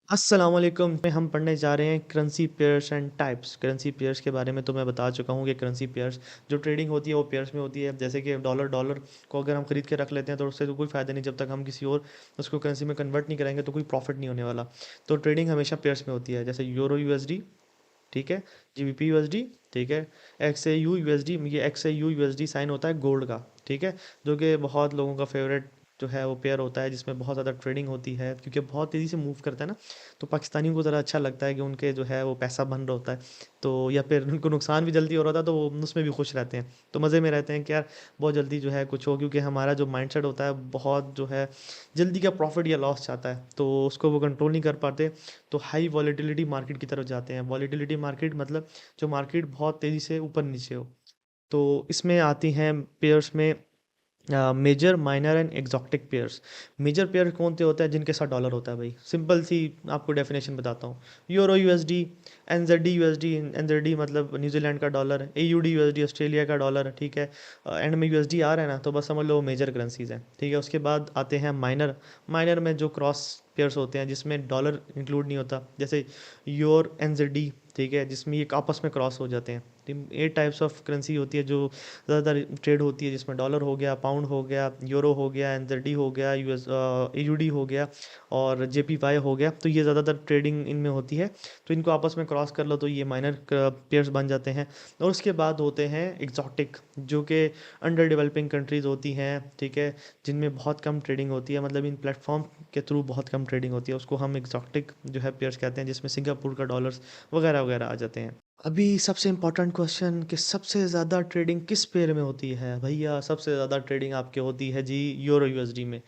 अस्सलाम वालेकुम में हम पढ़ने जा रहे हैं currency pairs and types. Currency pairs के बारे में तो मैं बता चुका हूँ कि करेंसी पेयर्स जो ट्रेडिंग होती है वो पेयर्स में होती है। जैसे कि डॉलर डॉलर को अगर हम खरीद के रख लेते हैं तो उससे तो कोई फ़ायदा नहीं, जब तक हम किसी और उसको करेंसी में कन्वर्ट नहीं करेंगे तो कोई प्रॉफिट नहीं होने वाला। तो ट्रेडिंग हमेशा पेयर्स में होती है, जैसे यूरो यूएसडी, ठीक है, जीबीपी यूएसडी, ठीक है, एक्स ए यू यूएसडी। ये X A U USD sign होता है गोल्ड का, ठीक है, जो कि बहुत लोगों का फेवरेट जो है वो पेयर होता है, जिसमें बहुत ज़्यादा ट्रेडिंग होती है क्योंकि बहुत तेज़ी से मूव करता है ना। तो पाकिस्तानियों को ज़रा अच्छा लगता है कि उनके जो है वो पैसा बन रहा होता है, तो या फिर उनको नुकसान भी जल्दी हो रहा था तो वो उसमें भी खुश रहते हैं, तो मज़े में रहते हैं कि यार बहुत जल्दी जो है कुछ हो, क्योंकि हमारा जो माइंडसेट होता है बहुत जो है जल्दी का प्रॉफिट या लॉस चाहता है, तो उसको वो कंट्रोल नहीं कर पाते। तो हाई वॉलेटिलिटी मार्केट की तरफ जाते हैं। वॉलेटिलिटी मार्केट मतलब जो मार्केट बहुत तेज़ी से ऊपर नीचे हो। तो इसमें आती हैं पेयर्स में major, minor and exotic pairs. Major pair कौन से होते हैं? जिनके साथ डॉलर होता है भाई। सिंपल सी आपको डेफिनेशन बताता हूँ। Euro USD, NZD USD, NZD मतलब न्यूजीलैंड का डॉलर, एयूडी यूएसडी ऑस्ट्रेलिया का डॉलर, ठीक है। एंड में यूएसडी आ रहा है ना, तो बस समझ लो मेजर करेंसीज हैं, ठीक है। उसके बाद आते हैं माइनर। माइनर में जो क्रॉस पेयर्स होते हैं जिसमें डॉलर इंक्लूड नहीं होता, जैसे योर एनजेडी, ठीक है, जिसमें ये आपस में क्रॉस हो जाते हैं। तो 8 टाइप्स ऑफ करेंसी होती है जो ज़्यादातर ट्रेड होती है, जिसमें डॉलर हो गया, पाउंड हो गया, यूरो हो गया, एनजेडी हो गया, यूएस एयूडी हो गया और जेपीवाई हो गया। तो ये ज़्यादातर ट्रेडिंग इनमें होती है। तो इनको आपस में क्रॉस कर लो तो ये माइनर पेयर्स बन जाते हैं। और उसके बाद होते हैं एग्जॉटिक, जो कि अंडर डेवलपिंग कंट्रीज़ होती हैं, ठीक है, जिनमें बहुत कम ट्रेडिंग होती है, मतलब इन प्लेटफॉर्म के थ्रू बहुत कम ट्रेडिंग होती है, उसको हम एग्जॉटिक जो है पेयर्स कहते हैं, जिसमें सिंगापुर का डॉलर्स वगैरह वगैरह आ जाते हैं। अभी सबसे इम्पोर्टेंट क्वेश्चन कि सबसे ज़्यादा ट्रेडिंग किस पेयर में होती है भैया? सबसे ज़्यादा ट्रेडिंग आपके होती है जी यूरो यूएसडी में।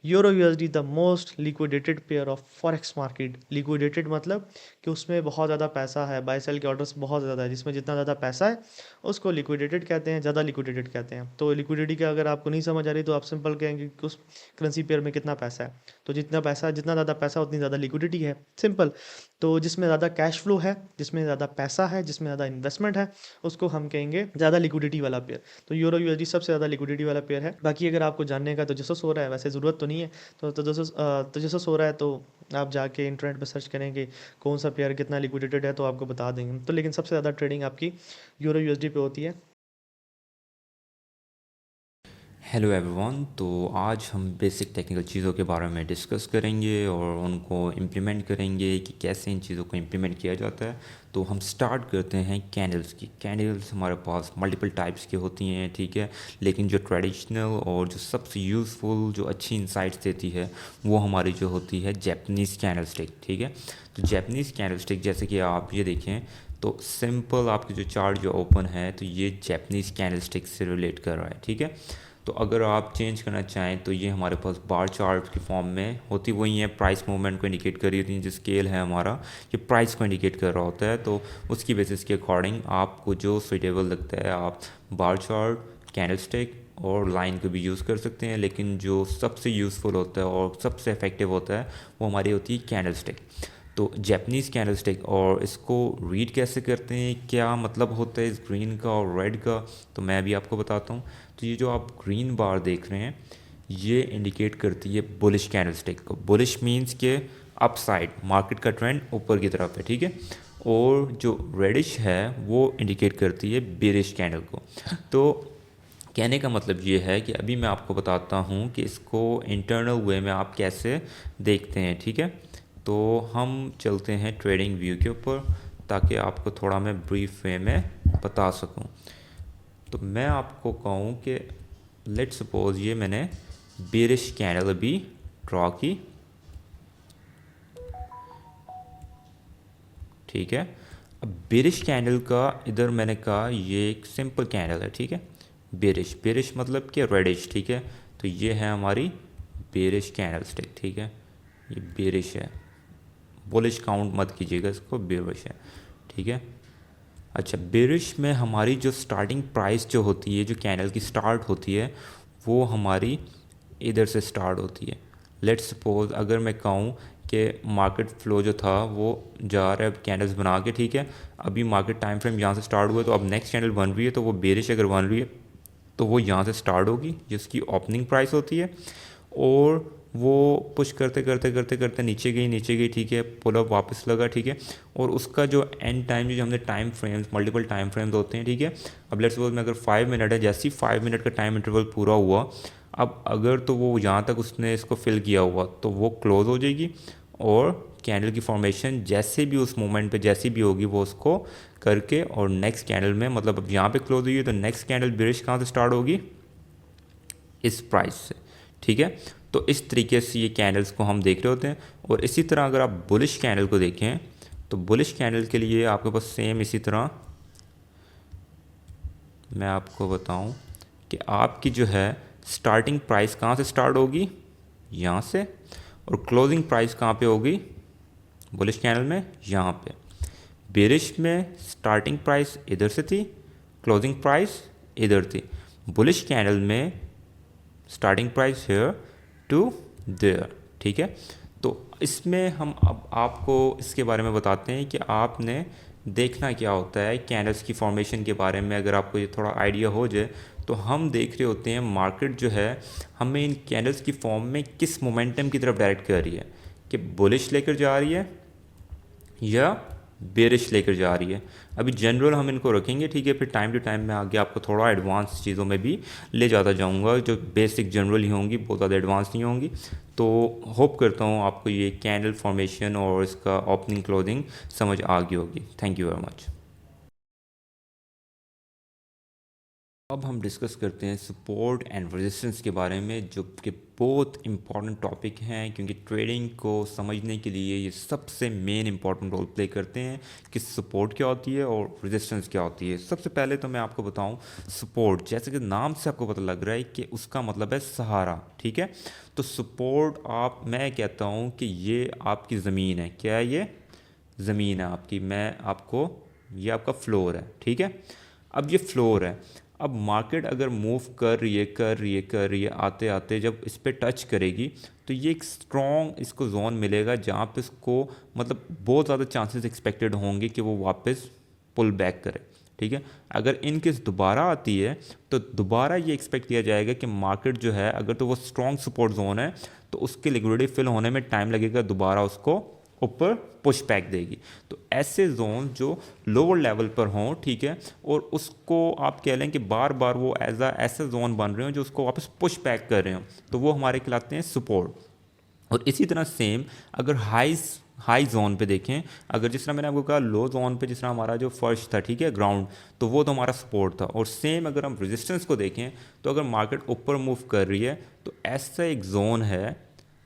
Euro USD the most liquidated pair of forex market. Liquidated मतलब कि उसमें बहुत ज़्यादा पैसा है, बाय सेल के ऑर्डर्स बहुत ज़्यादा है, जिसमें जितना ज़्यादा पैसा है उसको लिक्विडेटेड कहते हैं, ज़्यादा लिक्विडेटेड कहते हैं। तो लिक्विडिटी का अगर आपको नहीं समझ आ रही तो आप सिंपल कहेंगे कि उस करेंसी पेयर में कितना पैसा है। तो जितना ज़्यादा पैसा उतनी ज़्यादा लिक्विडिटी है, सिंपल। तो जिसमें ज़्यादा कैश फ्लो है, जिसमें ज़्यादा पैसा है, जिसमें ज़्यादा इन्वेस्टमेंट है, उसको हम कहेंगे ज़्यादा लिक्विडिटी वाला पेयर। तो यूरो यूएसडी सबसे ज़्यादा लिक्विडिटी वाला पेयर है। बाकी अगर आपको जानने का तजस्सुस हो रहा है, वैसे ज़रूरत तो नहीं है, तो तजस्सुस हो रहा है तो आप जाके इंटरनेट पर सर्च करेंगे कौन सा पेयर कितना लिक्विडेटेड है तो आपको बता देंगे। तो लेकिन सबसे ज़्यादा ट्रेडिंग आपकी यूरो यूएसडी पे होती है। Hello everyone. तो आज हम बेसिक टेक्निकल चीज़ों के बारे में डिस्कस करेंगे और उनको इम्प्लीमेंट करेंगे कि कैसे इन चीज़ों को इम्प्लीमेंट किया जाता है। तो हम स्टार्ट करते हैं कैंडल्स की। कैंडल्स हमारे पास मल्टीपल टाइप्स की होती हैं, ठीक है, लेकिन जो ट्रेडिशनल और जो सबसे यूज़फुल जो अच्छी इंसाइट्स देती है वो हमारी जो होती है जैपनीज़ कैंडल स्टिक, ठीक है। तो जैपनीज़ कैंडल स्टिक जैसे कि आप ये देखें तो सिंपल आपकी जो चार्ट जो ओपन है तो ये जैपनीज़ कैंडल स्टिक से रिलेट कर रहा है, ठीक है। तो अगर आप चेंज करना चाहें तो ये हमारे पास बार चार्ट की फॉर्म में होती वही है, प्राइस मूवमेंट को इंडिकेट कर रही होती है। जो स्केल है हमारा ये प्राइस को इंडिकेट कर रहा होता है, तो उसकी बेसिस के अकॉर्डिंग आपको जो सुटेबल लगता है आप बार चार्ट, कैंडल स्टिक और लाइन को भी यूज़ कर सकते हैं, लेकिन जो सबसे यूज़फुल होता है और सबसे इफेक्टिव होता है वो हमारी होती है कैंडल स्टिक। तो जैपनीज़ कैंडल स्टिक, और इसको रीड कैसे करते हैं, क्या मतलब होता है इस ग्रीन का और रेड का, तो मैं भी आपको बताता हूँ। तो ये जो आप ग्रीन बार देख रहे हैं ये इंडिकेट करती है बुलिश कैंडल स्टिक को। बुलिश मीन्स के अपसाइड, मार्केट का ट्रेंड ऊपर की तरफ है, ठीक है। और जो रेडिश है वो इंडिकेट करती है बेरिश कैंडल को। तो कहने का मतलब ये है कि अभी मैं आपको बताता हूँ कि इसको इंटरनल वे में आप कैसे देखते हैं, ठीक है। तो हम चलते हैं ट्रेडिंग व्यू के ऊपर ताकि आपको थोड़ा मैं ब्रीफ वे में बता सकूँ। तो मैं आपको कहूँ कि लेट सपोज ये मैंने बेरिश कैंडल अभी ड्रॉ की, ठीक है। अब बेरिश कैंडल का इधर मैंने कहा ये एक सिंपल कैंडल है, ठीक है। बेरिश, बेरिश मतलब कि रेडिश, ठीक है। तो ये है हमारी बेरिश कैंडल स्टिक, ठीक है, ये बेरिश है। बुलिश काउंट मत कीजिएगा इसको, बेरिश है, ठीक है। अच्छा, बेरिश में हमारी जो स्टार्टिंग प्राइस जो होती है, जो कैंडल की स्टार्ट होती है वो हमारी इधर से स्टार्ट होती है। लेट्स सपोज अगर मैं कहूँ कि मार्केट फ्लो जो था वो जा रहा है कैंडल्स बना के, ठीक है। अभी मार्केट टाइम फ्रेम यहाँ से स्टार्ट हुआ है तो अब नेक्स्ट कैंडल बन रही है, तो वो बेरिश अगर बन रही है तो वो यहाँ से स्टार्ट होगी जिसकी ओपनिंग प्राइस होती है, और वो पुश करते करते करते करते नीचे गई, ठीक है, पुल अप वापस लगा, ठीक है, और उसका जो एंड टाइम जो हमने time frames, multiple time frames होते हैं, ठीक है, अब लेट्स सपोज में अगर 5 मिनट है, जैसे ही 5 मिनट का टाइम इंटरवल पूरा हुआ, अब अगर तो वो यहाँ तक उसने इसको फिल किया हुआ तो वो क्लोज हो जाएगी, और कैंडल की फॉर्मेशन जैसे भी उस मोमेंट पे जैसी भी होगी वो उसको करके, और नेक्स्ट कैंडल में, मतलब अब यहाँ पे क्लोज हुई है तो नेक्स्ट कैंडल बेरिश कहाँ से स्टार्ट होगी, इस प्राइस से, ठीक है। तो इस तरीके से ये कैंडल्स को हम देख रहे होते हैं। और इसी तरह अगर आप बुलिश कैंडल को देखें तो बुलिश कैंडल के लिए आपके पास सेम इसी तरह मैं आपको बताऊं कि आपकी जो है स्टार्टिंग प्राइस कहाँ से स्टार्ट होगी, यहाँ से, और क्लोजिंग प्राइस कहाँ पे होगी बुलिश कैंडल में, यहाँ पे। बेरिश में स्टार्टिंग प्राइस इधर से थी, क्लोजिंग प्राइस इधर थी। बुलिश कैंडल में starting price here to there, ठीक है। तो इसमें हम अब आपको इसके बारे में बताते हैं कि आपने देखना क्या होता है कैंडल्स की फॉर्मेशन के बारे में। अगर आपको ये थोड़ा आइडिया हो जाए तो हम देख रहे होते हैं मार्केट जो है हमें इन कैंडल्स की फॉर्म में किस मोमेंटम की तरफ डायरेक्ट कर रही है, कि बुलिश लेकर जा रही है या बेरिश लेकर जा रही है। अभी जनरल हम इनको रखेंगे, ठीक है, फिर टाइम टू टाइम मैं आगे आपको थोड़ा एडवांस चीज़ों में भी ले जाता जाऊंगा, जो बेसिक जनरल ही होंगी, बहुत ज़्यादा एडवांस नहीं होंगी। तो होप करता हूँ आपको ये कैंडल फॉर्मेशन और इसका ओपनिंग क्लोजिंग समझ आ गई होगी। Thank you very much. अब हम डिस्कस करते हैं सपोर्ट एंड रेजिस्टेंस के बारे में, जो कि बहुत इंपॉर्टेंट टॉपिक हैं, क्योंकि ट्रेडिंग को समझने के लिए ये सबसे मेन इंपॉर्टेंट रोल प्ले करते हैं कि सपोर्ट क्या होती है और रेजिस्टेंस क्या होती है। सबसे पहले तो मैं आपको बताऊं सपोर्ट, जैसे कि नाम से आपको पता लग रहा है कि उसका मतलब है सहारा, ठीक है। तो सपोर्ट मैं कहता हूँ कि ये आपकी ज़मीन है। क्या है ये? ज़मीन है आपकी। ये आपका फ्लोर है, ठीक है। अब ये फ्लोर है। अब मार्केट अगर मूव कर रही है आते आते जब इस पर टच करेगी तो ये एक स्ट्रॉन्ग इसको जोन मिलेगा जहाँ पे इसको मतलब बहुत ज़्यादा चांसेस एक्सपेक्टेड होंगे कि वो वापस पुल बैक करे, ठीक है। अगर इन केस दोबारा आती है तो दोबारा ये एक्सपेक्ट किया जाएगा कि मार्केट जो है अगर तो वो स्ट्रॉन्ग सपोर्ट जोन है तो उसके लिक्विडिटी फिल होने में टाइम लगेगा, दोबारा उसको ऊपर पुश बैक देगी। तो ऐसे जोन जो लोअर लेवल पर हों, ठीक है, और उसको आप कह लें कि बार बार वो ऐसे जोन बन रहे हो जो उसको वापस पुश बैक कर रहे हो, तो वो हमारे कहलाते हैं सपोर्ट। और इसी तरह सेम अगर हाई जोन पे देखें, अगर जिस तरह मैंने आपको कहा लो जोन पे जिस तरह हमारा जो फर्श था, ठीक है, ग्राउंड, तो वो तो हमारा सपोर्ट था। और सेम अगर हम रेजिस्टेंस को देखें तो अगर मार्केट ऊपर मूव कर रही है तो ऐसा एक जोन है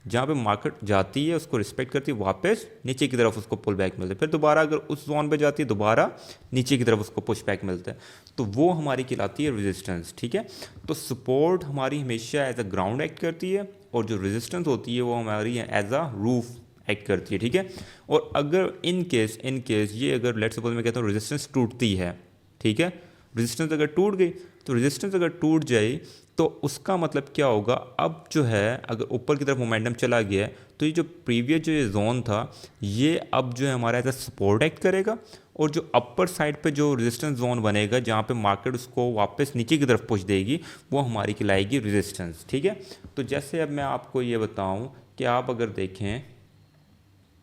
जहाँ पे मार्केट जाती है, उसको रिस्पेक्ट करती है, वापस नीचे की तरफ उसको पुल बैक मिलता है, फिर दोबारा अगर उस जोन पे जाती है दोबारा नीचे की तरफ उसको पुश बैक मिलता है, तो वो हमारी कहलाती है रेजिस्टेंस, ठीक है। तो सपोर्ट हमारी हमेशा एज अ ग्राउंड एक्ट करती है और जो रेजिस्टेंस होती है वो हमारी एज अ रूफ एक्ट करती है, ठीक है। और अगर इन केस ये अगर लेट्स सपोज मैं कहता हूँ रेजिस्टेंस टूटती है, ठीक है, रेजिस्टेंस अगर टूट गई तो रेजिस्टेंस अगर टूट जाए तो उसका मतलब क्या होगा, अब जो है अगर ऊपर की तरफ मोमेंटम चला गया है तो ये जो प्रीवियस जो ये जोन था ये अब जो है हमारा एज अ सपोर्ट एक्ट करेगा, और जो अपर साइड पे जो रेजिस्टेंस जोन बनेगा जहाँ पे मार्केट उसको वापस नीचे की तरफ पुश देगी वो हमारी कहलाएगी रेजिस्टेंस, ठीक है। तो जैसे अब मैं आपको ये बताऊँ कि आप अगर देखें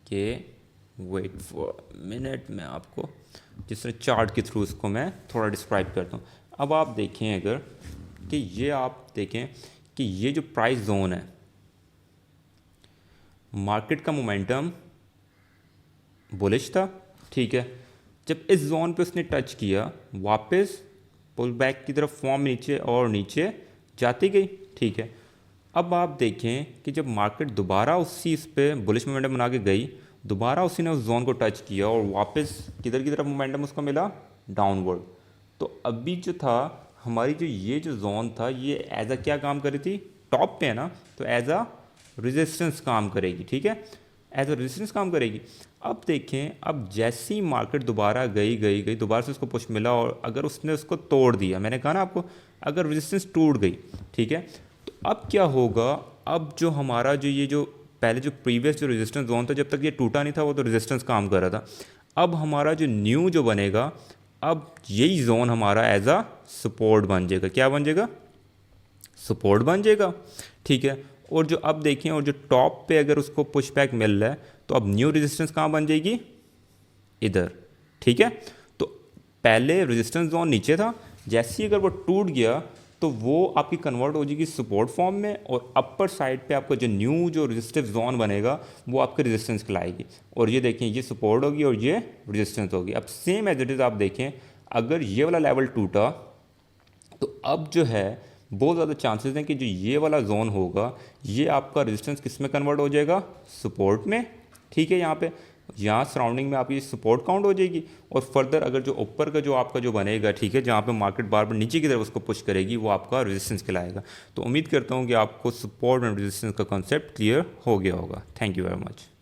कि वेट फॉर मिनट, मैं आपको जिस तरह चार्ट के थ्रू इसको मैं थोड़ा डिस्क्राइब करता हूँ। अब आप देखें अगर कि ये आप देखें कि ये जो प्राइस जोन है, मार्केट का मोमेंटम बुलिश था, ठीक है, जब इस जोन पे उसने टच किया वापस पुल बैक की तरफ फॉर्म नीचे और नीचे जाती गई, ठीक है। अब आप देखें कि जब मार्केट दोबारा उसी इस पे बुलिश मोमेंटम बना के गई, दोबारा उसी ने उस जोन को टच किया और वापस किधर की तरफ मोमेंटम उसको मिला, डाउनवर्ड। तो अभी जो था हमारी जो ये जो जोन था ये एज अ क्या काम कर रही थी, टॉप पे है ना, तो एज अ रेजिस्टेंस काम करेगी, ठीक है, एज अ रेजिस्टेंस काम करेगी। अब देखें, अब जैसी मार्केट दोबारा गई दोबारा से उसको पुश मिला और अगर उसने उसको तोड़ दिया, मैंने कहा ना आपको अगर रेजिस्टेंस टूट गई, ठीक है, तो अब क्या होगा, अब जो हमारा जो ये जो पहले जो प्रीवियस जो रेजिस्टेंस जोन था जब तक ये टूटा नहीं था वो तो रेजिस्टेंस काम कर रहा था, अब हमारा जो न्यू जो बनेगा, अब यही जोन हमारा एज अ सपोर्ट बन जाएगा। क्या बन जाएगा? सपोर्ट बन जाएगा, ठीक है। और जो अब देखें और जो टॉप पे अगर उसको पुश बैक मिल रहा है तो अब न्यू रेजिस्टेंस कहाँ बन जाएगी, इधर, ठीक है। तो पहले रेजिस्टेंस जोन नीचे था, जैसे ही अगर वो टूट गया तो वो आपकी कन्वर्ट हो जाएगी सपोर्ट फॉर्म में, और अपर साइड पे आपका जो न्यू जो रेजिस्टिव जोन बनेगा वो आपके रेजिस्टेंस कहलाएगी। और ये देखें ये सपोर्ट होगी और ये रेजिस्टेंस होगी। अब सेम एज इट इज़ आप देखें, अगर ये वाला लेवल टूटा तो अब जो है बहुत ज़्यादा चांसेस हैं कि जो ये वाला जोन होगा ये आपका रेजिस्टेंस किस में कन्वर्ट हो जाएगा, सपोर्ट में, ठीक है। यहाँ सराउंडिंग में आपकी सपोर्ट काउंट हो जाएगी, और फर्दर अगर जो ऊपर का जो आपका जो बनेगा, ठीक है, जहाँ पे मार्केट बार बार नीचे की तरफ उसको पुश करेगी, वो आपका रेजिस्टेंस कहलाएगा। तो उम्मीद करता हूँ कि आपको सपोर्ट एंड रेजिस्टेंस का कॉन्सेप्ट क्लियर हो गया होगा। Thank you very much.